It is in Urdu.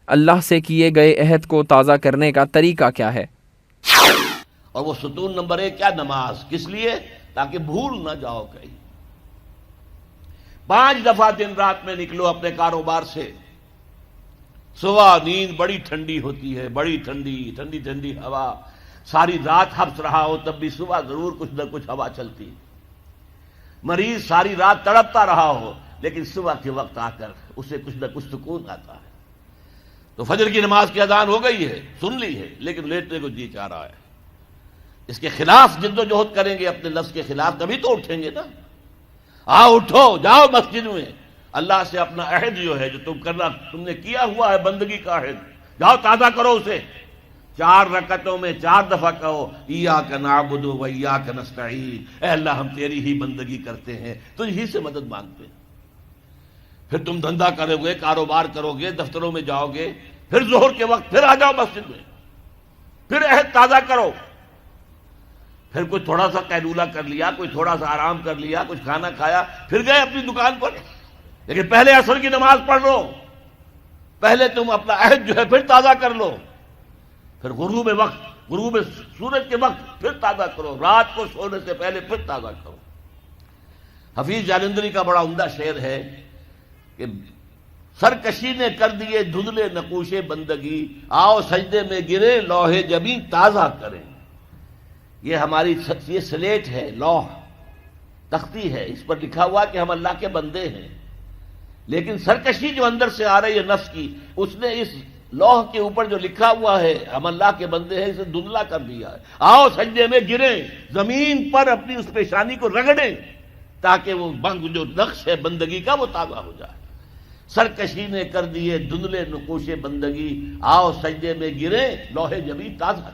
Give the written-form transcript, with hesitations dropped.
اللہ سے کیے گئے عہد کو تازہ کرنے کا طریقہ کیا ہے؟ اور وہ ستون نمبر 1 کیا؟ نماز. کس لیے؟ تاکہ بھول نہ جاؤ کہیں. 5 دفعہ دن رات میں نکلو اپنے کاروبار سے. صبح نیند بڑی ٹھنڈی ہوتی ہے، بڑی ٹھنڈی ٹھنڈی ٹھنڈی ہوا، ساری رات حبس رہا ہو تب بھی صبح ضرور کچھ نہ کچھ ہوا چلتی. مریض ساری رات تڑپتا رہا ہو لیکن صبح کے وقت آ کر اسے کچھ نہ کچھ سکون آتا ہے. تو فجر کی نماز کی اذان ہو گئی ہے، سن لی ہے، لیکن لیٹنے کو جی چاہ رہا ہے. اس کے خلاف جد و جہد کریں گے، اپنے نفس کے خلاف، تبھی تو اٹھیں گے نا. آؤ اٹھو، جاؤ مسجد میں، اللہ سے اپنا عہد جو ہے جو تم نے کیا ہوا ہے بندگی کا عہد، جاؤ تازہ کرو اسے. 4 رکعتوں میں 4 دفعہ کہو ایاک نعبد و ایاک نستعین، اے اللہ ہم تیری ہی بندگی کرتے ہیں، تجھ ہی سے مدد مانگتے ہیں. پھر تم دھندا کرو گے، کاروبار کرو گے، دفتروں میں جاؤ گے، پھر ظہر کے وقت پھر آ جاؤ مسجد میں، پھر عہد تازہ کرو. پھر کوئی تھوڑا سا قیلولہ کر لیا، کوئی تھوڑا سا آرام کر لیا، کچھ کھانا کھایا، پھر گئے اپنی دکان پر. لیکن پہلے عصر کی نماز پڑھ لو، پہلے تم اپنا عہد جو ہے پھر تازہ کر لو. پھر غروب سورج کے وقت پھر تازہ کرو، رات کو سونے سے پہلے پھر تازہ کرو. حفیظ جالندری کا بڑا عمدہ شعر ہے کہ سرکشی نے کر دیے دھندلے نقوش بندگی، آؤ سجدے میں گرے لوح جبیں تازہ کریں. یہ ہماری یہ سلیٹ ہے، لوح تختی ہے، اس پر لکھا ہوا کہ ہم اللہ کے بندے ہیں. لیکن سرکشی جو اندر سے آ رہی ہے نفس کی، اس نے اس لوح کے اوپر جو لکھا ہوا ہے ہم اللہ کے بندے ہیں اسے دھندلا کر دیا ہے. آؤ سجدے میں گریں، زمین پر اپنی اس پیشانی کو رگڑیں تاکہ وہ جو نقش ہے بندگی کا وہ تازہ ہو جائے. سرکشی نے کر دیے دھندلے نقوش بندگی، آؤ سجدے میں گریں لوح جبیں تازہ.